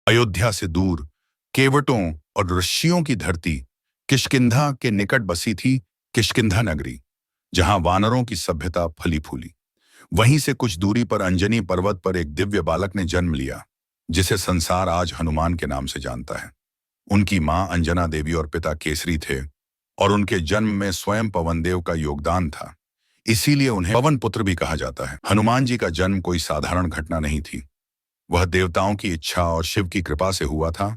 अयोध्या से दूर केवटों और ऋषियों की धरती किष्किंधा के निकट बसी थी किष्किंधा नगरी, जहां वानरों की सभ्यता फली फूली। वहीं से कुछ दूरी पर अंजनी पर्वत पर एक दिव्य बालक ने जन्म लिया, जिसे संसार आज हनुमान के नाम से जानता है। उनकी मां अंजना देवी और पिता केसरी थे, और उनके जन्म में स्वयं पवन देव का योगदान था। इसीलिए उन्हें पवन पुत्र भी कहा जाता है। हनुमान जी का जन्म कोई साधारण घटना नहीं थी। वह देवताओं की इच्छा और शिव की कृपा से हुआ था,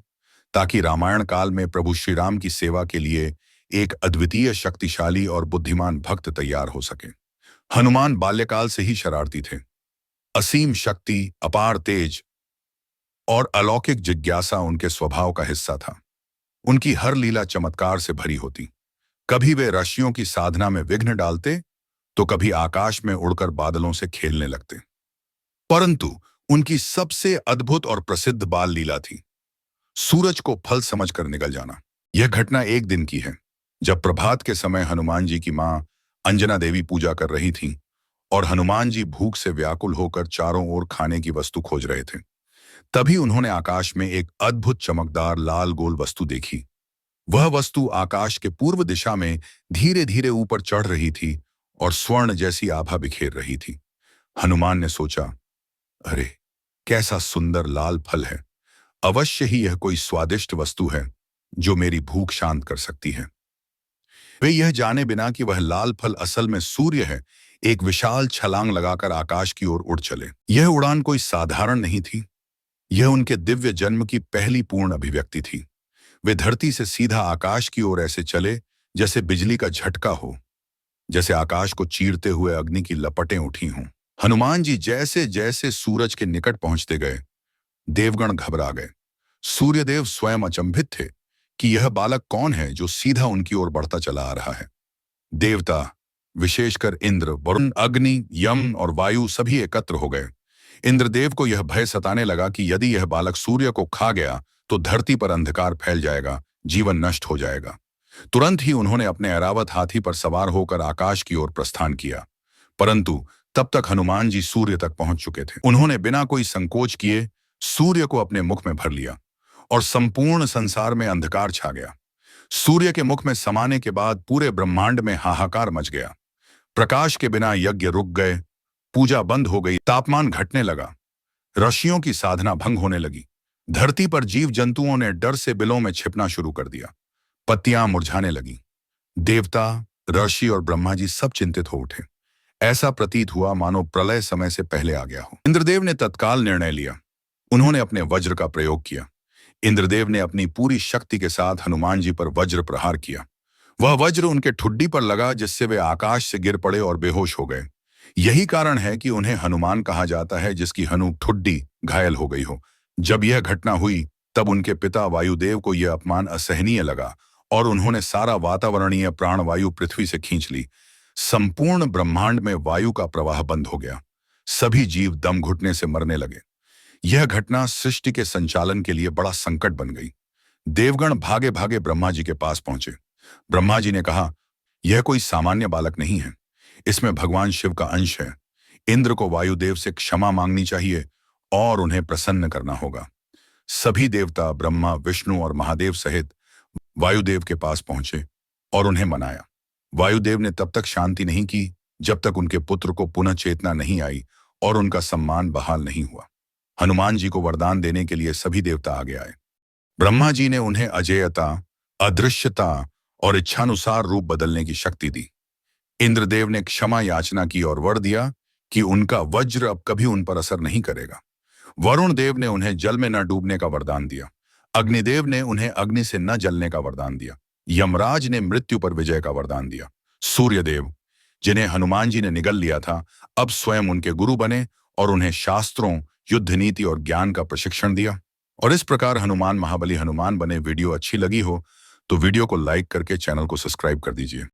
ताकि रामायण काल में प्रभु श्री राम की सेवा के लिए एक अद्वितीय, शक्तिशाली और बुद्धिमान भक्त तैयार हो सके। हनुमान बाल्यकाल से ही शरारती थे। असीम शक्ति, अपार तेज और अलौकिक जिज्ञासा उनके स्वभाव का हिस्सा था। उनकी हर लीला चमत्कार से भरी होती। कभी वे ऋषियों की साधना में विघ्न डालते, तो कभी आकाश में उड़कर बादलों से खेलने लगते। परंतु उनकी सबसे अद्भुत और प्रसिद्ध बाल लीला थी सूरज को फल समझकर निगल जाना। यह घटना एक दिन की है, जब प्रभात के समय हनुमान जी की मां अंजना देवी पूजा कर रही थीं, और हनुमान जी भूख से व्याकुल होकर चारों ओर खाने की वस्तु खोज रहे थे। तभी उन्होंने आकाश में एक अद्भुत चमकदार लाल गोल वस्तु देखी। वह वस्तु आकाश के पूर्व दिशा में धीरे धीरे ऊपर चढ़ रही थी और स्वर्ण जैसी आभा बिखेर रही थी। हनुमान ने सोचा, अरे, कैसा सुंदर लाल फल है! अवश्य ही यह कोई स्वादिष्ट वस्तु है जो मेरी भूख शांत कर सकती है। वे यह जाने बिना कि वह लाल फल असल में सूर्य है, एक विशाल छलांग लगाकर आकाश की ओर उड़ चले। यह उड़ान कोई साधारण नहीं थी। यह उनके दिव्य जन्म की पहली पूर्ण अभिव्यक्ति थी। वे धरती से सीधा आकाश की ओर ऐसे चले जैसे बिजली का झटका हो, जैसे आकाश को चीरते हुए अग्नि की लपटें उठी हों। हनुमान जी जैसे जैसे सूरज के निकट पहुंचते गए, देवगण घबरा गए। सूर्यदेव स्वयं अचंभित थे कि यह बालक कौन है जो सीधा उनकी ओर बढ़ता चला आ रहा है। देवता, विशेषकर इंद्र, वरुण, अग्नि, यम और वायु सभी एकत्र हो गए। इंद्रदेव को यह भय सताने लगा कि यदि यह बालक सूर्य को खा गया तो धरती पर अंधकार फैल जाएगा, जीवन नष्ट हो जाएगा। तुरंत ही उन्होंने अपने ऐरावत हाथी पर सवार होकर आकाश की ओर प्रस्थान किया। परंतु तब तक हनुमान जी सूर्य तक पहुंच चुके थे। उन्होंने बिना कोई संकोच किए सूर्य को अपने मुख में भर लिया, और संपूर्ण संसार में अंधकार छा गया। सूर्य के मुख में समाने के बाद पूरे ब्रह्मांड में हाहाकार मच गया। प्रकाश के बिना यज्ञ रुक गए, पूजा बंद हो गई, तापमान घटने लगा, ऋषियों की साधना भंग होने लगी। धरती पर जीव जंतुओं ने डर से बिलों में छिपना शुरू कर दिया। पत्तियां मुरझाने लगी। देवता, ऋषि और ब्रह्मा जी सब चिंतित हो उठे। ऐसा प्रतीत हुआ मानो प्रलय समय से पहले आ गया हो। इंद्रदेव ने तत्काल निर्णय लिया। उन्होंने अपने वज्र का प्रयोग किया। इंद्रदेव ने अपनी पूरी शक्ति के साथ हनुमान जी पर वज्र प्रहार किया। वह वज्र उनके ठुड्डी पर लगा, जिससे वे आकाश से गिर पड़े और बेहोश हो गए। यही कारण है कि उन्हें हनुमान कहा जाता है, जिसकी हनु ठुड्डी घायल हो गई हो। जब यह घटना हुई, तब उनके पिता वायुदेव को यह अपमान असहनीय लगा, और उन्होंने सारा वातावरणीय प्राणवायु पृथ्वी से खींच ली। संपूर्ण ब्रह्मांड में वायु का प्रवाह बंद हो गया। सभी जीव दम घुटने से मरने लगे। यह घटना सृष्टि के संचालन के लिए बड़ा संकट बन गई। देवगण भागे भागे ब्रह्मा जी के पास पहुंचे। ब्रह्मा जी ने कहा, यह कोई सामान्य बालक नहीं है, इसमें भगवान शिव का अंश है। इंद्र को वायुदेव से क्षमा मांगनी चाहिए और उन्हें प्रसन्न करना होगा। सभी देवता ब्रह्मा, विष्णु और महादेव सहित वायुदेव के पास पहुंचे और उन्हें मनाया। वायुदेव ने तब तक शांति नहीं की जब तक उनके पुत्र को पुनः चेतना नहीं आई और उनका सम्मान बहाल नहीं हुआ। हनुमान जी को वरदान देने के लिए सभी देवता आगे आए। ब्रह्मा जी ने उन्हें अजेयता, अदृश्यता और इच्छानुसार रूप बदलने की शक्ति दी। इंद्रदेव ने क्षमा याचना की और वर दिया कि उनका वज्र अब कभी उन पर असर नहीं करेगा। वरुण देव ने उन्हें जल में न डूबने का वरदान दिया। अग्निदेव ने उन्हें अग्नि से न जलने का वरदान दिया। यमराज ने मृत्यु पर विजय का वरदान दिया। सूर्यदेव, जिन्हें हनुमान जी ने निगल लिया था, अब स्वयं उनके गुरु बने और उन्हें शास्त्रों, युद्ध नीति और ज्ञान का प्रशिक्षण दिया। और इस प्रकार हनुमान महाबली हनुमान बने। वीडियो अच्छी लगी हो तो वीडियो को लाइक करके चैनल को सब्सक्राइब कर दीजिए।